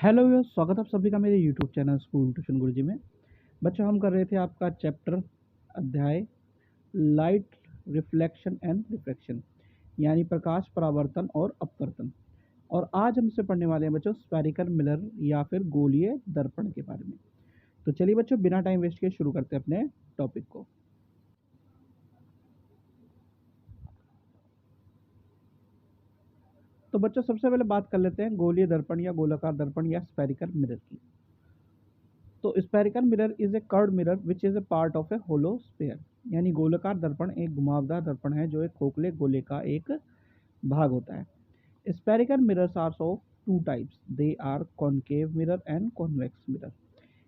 Hello viewers, स्वागत है आप सभी का मेरे यूट्यूब चैनल स्कूल ट्यूशन गुरुजी में। बच्चों, हम कर रहे थे आपका चैप्टर अध्याय लाइट रिफ्लेक्शन एंड रिफ्रैक्शन, यानी प्रकाश परावर्तन और अपवर्तन। और आज हम इससे पढ़ने वाले हैं बच्चों स्फेरिकल मिरर या फिर गोलीय दर्पण के बारे में। तो चलिए बच्चों, बिना टाइम वेस्ट किए शुरू करते हैं अपने टॉपिक को। तो बच्चों, सबसे पहले बात कर लेते हैं गोलीय दर्पण या गोलाकार दर्पण या स्फेरिकल मिरर की। तो spherical mirror is a curved mirror which is a part of a hollow sphere, यानी गोलाकार दर्पण एक घुमावदार दर्पण है जो एक खोखले गोले का एक भाग होता है। Spherical mirrors are of two types, they are concave mirror and convex mirror,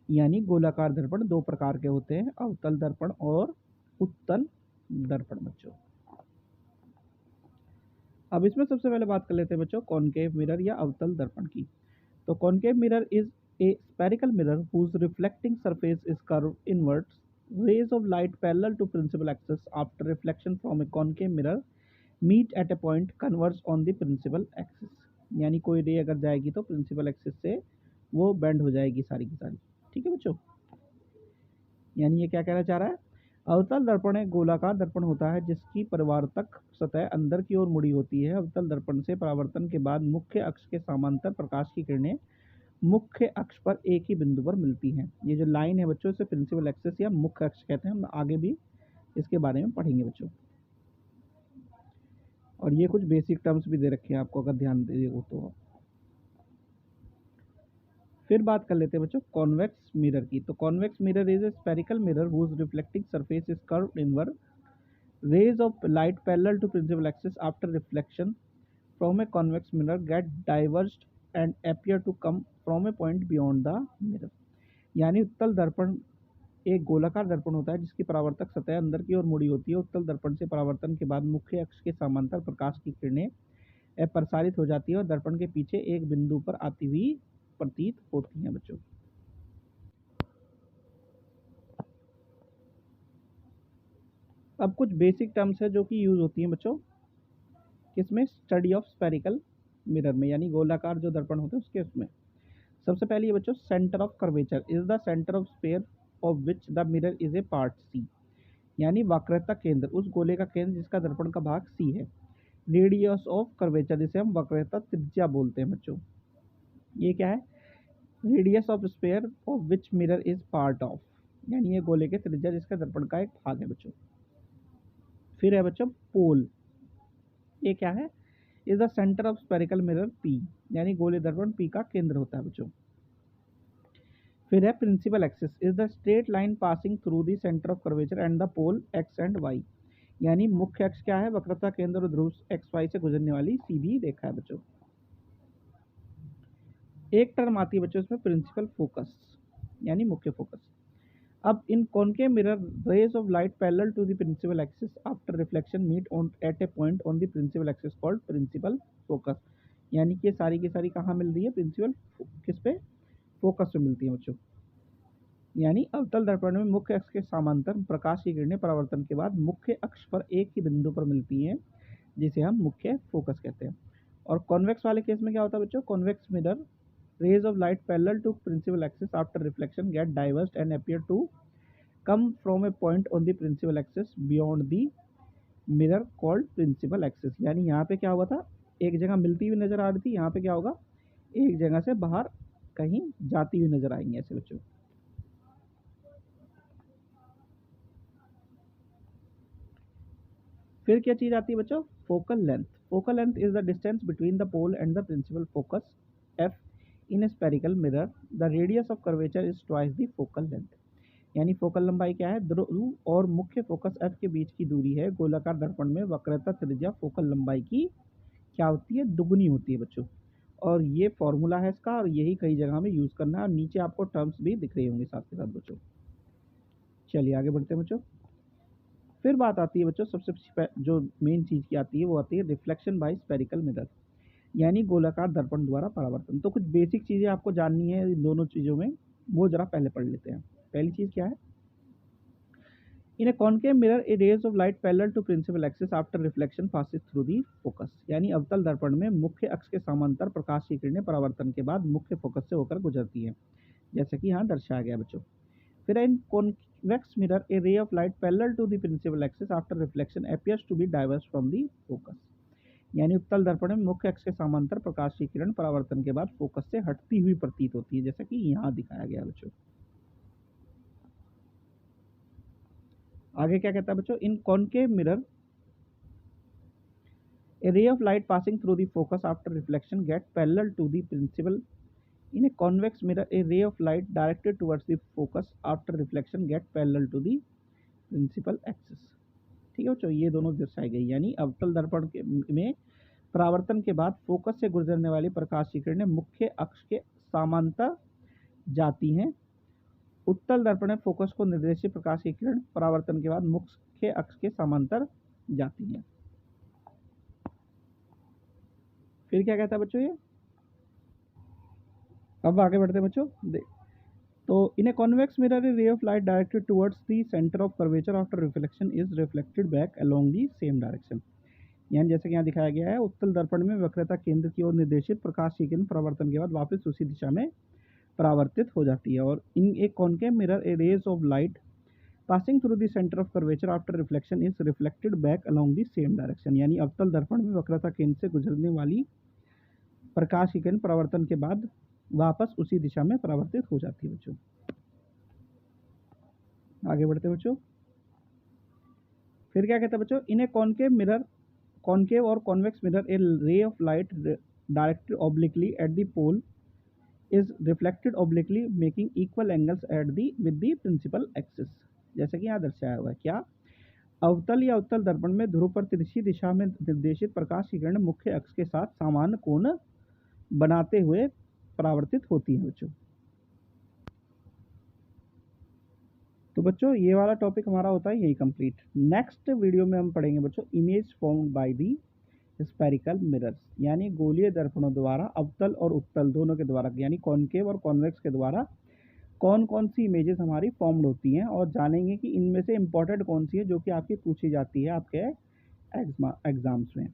यानी गोलाकार दर्पण दो प्रकार के होते हैं, अवतल दर्पण और उत्तल दर्पण। बच्चों, अब इसमें सबसे पहले बात कर लेते हैं बच्चों कॉनकेव मिरर या अवतल दर्पण की। तो concave mirror is a spherical mirror whose reflecting surface is curved inwards. Rays of light parallel to principal axis after reflection from a concave mirror meet at a point converge on the principal axis. यानी कोई रे अगर जाएगी तो principal axis से वो bend हो जाएगी सारी की सारी। ठीक है बच्चों, यानी ये क्या कहना चाह रहा है, अवतल दर्पण एक गोलाकार दर्पण होता है जिसकी परावर्तक सतह अंदर की ओर मुड़ी होती है। अवतल दर्पण से परावर्तन के बाद मुख्य अक्ष के समांतर प्रकाश की किरणें मुख्य अक्ष पर एक ही बिंदु पर मिलती हैं। ये जो लाइन है बच्चों, इसे प्रिंसिपल एक्सिस या मुख्य अक्ष कहते हैं। हम आगे भी इसके बारे में पढ़ेंगे बच्चों। और ये कुछ बेसिक टर्म्स भी दे रखे हैं आपको, अगर ध्यान दे तो। फिर बात कर लेते हैं बच्चों कॉन्वेक्स मिरर की। तो convex mirror is a spherical mirror whose reflecting surface is curved inward. Rays of light parallel to principal axis after reflection from a convex mirror get diverged and appear to come from a point beyond the mirror. यानी उत्तल दर्पण एक गोलाकार दर्पण होता है जिसकी परावर्तक सतह अंदर की ओर मुड़ी होती है। उत्तल दर्पण से परावर्तन के बाद मुख्य अक्ष के समांतर प्रकाश की किरणें प्रसारित हो जाती है और दर्पण के पीछे एक बिंदु पर आती हुई प्रतीत होती हैं बच्चों। अब कुछ बेसिक टर्म्स है जो कि यूज होती हैं बच्चों किसमें, स्टडी ऑफ स्फेरिकल मिरर में, यानी गोलाकार जो दर्पण होते हैं उसके उसमें। सबसे पहले ये बच्चों centre of curvature is the centre of sphere of which the mirror is a part C, यानी वक्रता केंद्र उस गोले का केंद्र जिसका दर्पण का भाग सी है। रेडियस ऑफ कर्वेचर, जिसे हम वक्रता त्रिज्या बोलते हैं बच्चों, ये क्या है, radius of sphere of which mirror is part of, यानी ये गोले के त्रिज्या जिसका दर्पण का एक भाग है बच्चों। फिर है बच्चों पोल, ये क्या है, is the centre of spherical mirror P, यानी गोले दर्पण पी का केंद्र होता है बच्चों। फिर है principal axis is the straight line passing through the centre of curvature and the pole X and Y, यानी मुख्य अक्ष क्या है, वक्रता केंद्र और ध्रुव एक्स वाई से गुजरने वाली सीधी रेखा है बच्चों। एक टर्म आती है बच्चों इसमें प्रिंसिपल फोकस, यानी मुख्य फोकस। अब in concave mirror rays of light parallel to the principal axis after reflection meet on at a point on the principal axis called principal focus, यानी कि सारी की सारी कहाँ मिल रही है, प्रिंसिपल किस पे, फोकस पे मिलती है बच्चों। यानी अवतल दर्पण में मुख्य अक्ष के समांतर प्रकाश की किरणें परावर्तन के बाद मुख्य अक्ष पर एक ही बिंदु पर मिलती हैं, जिसे हम मुख्य फोकस कहते हैं। और कॉन्वेक्स वाले केस में क्या होता है बच्चों, convex mirror rays of light parallel to principal axis after reflection get diverged and appear to come from a point on the principal axis beyond the mirror called principal axis, यानी यहाँ पे क्या हुआ था, एक जगह मिलती हुई नजर आ रही थी, यहाँ पे क्या होगा, एक जगह से बाहर कहीं जाती हुई नजर आएंगे ऐसे बच्चों। फिर क्या चीज आती है बच्चों, focal length. Focal length is the distance between the pole and the principal focus F in a spherical mirror, the radius of curvature is twice the focal length, यानी फोकल लंबाई क्या है, ध्रुव और मुख्य फोकस एफ के बीच की दूरी है। गोलाकार दर्पण में वक्रता त्रिज्या फोकल लंबाई की क्या होती है, दुगुनी होती है बच्चों। और ये फॉर्मूला है इसका, और यही कई जगह में यूज करना है, और नीचे आपको टर्म्स भी दिख रहे होंगे साथ के साथ बच्चों। चलिए आगे बढ़ते हैं बच्चों। फिर बात आती है बच्चों सबसे जो मेन चीज की आती है वो आती है रिफ्लेक्शन बाय स्फेरिकल मिरर, यानी गोलाकार दर्पण द्वारा परावर्तन। तो कुछ बेसिक चीजें आपको जाननी है इन दोनों चीजों में, वो जरा पहले पढ़ लेते हैं। पहली चीज क्या है, in a concave mirror a rays of light parallel to principal axis after reflection passes through the focus, यानी अवतल दर्पण में मुख्य अक्ष के समांतर प्रकाश की किरणें परावर्तन के बाद मुख्य फोकस से होकर गुजरती हैं, जैसे कि यहाँ दर्शाया गया बच्चों। फिर इन convex mirror a ray of light parallel to the principal axis after reflection appears to be diverse from the focus, यानी उत्तल दर्पण में मुख्य अक्ष के समांतर प्रकाश की किरण परावर्तन के बाद फोकस से हटती हुई प्रतीत होती है, जैसा कि यहाँ दिखाया गया बच्चों। आगे क्या कहता है बच्चों, इन concave mirror a ray of light passing through the focus after reflection get parallel to the principal, in a convex mirror a ray of light directed towards the focus after reflection get parallel to the principal axis. ठीक है बच्चों, ये दोनों दर्शाई गई, यानी अवतल दर्पण में परावर्तन के बाद फोकस से गुजरने वाली प्रकाश की किरणें मुख्य अक्ष के समांतर जाती हैं। उत्तल दर्पण में फोकस को निर्देशित प्रकाश की किरण परावर्तन के बाद मुख्य अक्ष के समांतर जाती हैं। फिर क्या कहता है बच्चों ये, अब आगे बढ़ते हैं बच्चों। तो इन a convex mirror a ray of light directed towards the centre of curvature after reflection is reflected back along the same direction, यानी जैसे कि यहाँ दिखाया गया है, उत्तल दर्पण में वक्रता केंद्र की ओर निर्देशित प्रकाश की किरण परावर्तन के बाद वापस उसी दिशा में परावर्तित हो जाती है। और in a concave mirror a rays of light passing through the centre of curvature after reflection is reflected back along the same direction, यानी अवतल दर्पण में वक्रता केंद्र से गुजरने वाली प्रकाश की किरण परावर्तन के बाद वापस उसी दिशा में परावर्तित हो जाती है बच्चों। आगे बढ़ते बच्चों। फिर क्या कहते हैं बच्चों, in a concave mirror, concave और convex mirror a ray of light directed obliquely at the pole is reflected obliquely making equal angles at the with the principal axis, जैसे कि यहाँ दर्शाया हुआ है। क्या, अवतल या उत्तल दर्पण में ध्रुव पर तिरछी दिशा में निर्देशित प्रकाश की किरण मुख्य अक्ष के साथ समान कोण बनाते हुए परावर्तित होती है बच्चों। तो बच्चों ये वाला टॉपिक हमारा होता है यही कंप्लीट। नेक्स्ट वीडियो में हम पढ़ेंगे बच्चों image formed by the spherical mirrors, यानी गोलीय दर्पणों द्वारा अवतल और उत्तल दोनों के द्वारा, यानी कॉनकेव और कॉन्वेक्स के द्वारा कौन कौन सी इमेजेस हमारी फॉर्म्ड होती हैं, और जानेंगे कि इनमें से इंपॉर्टेंट कौन सी है जो कि आपकी पूछी जाती है आपके एग्जाम्स में।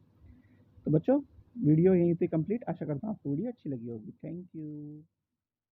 तो बच्चों वीडियो यहीं पे कंप्लीट, आशा करता हूँ आपको वीडियो अच्छी लगी होगी। Thank you.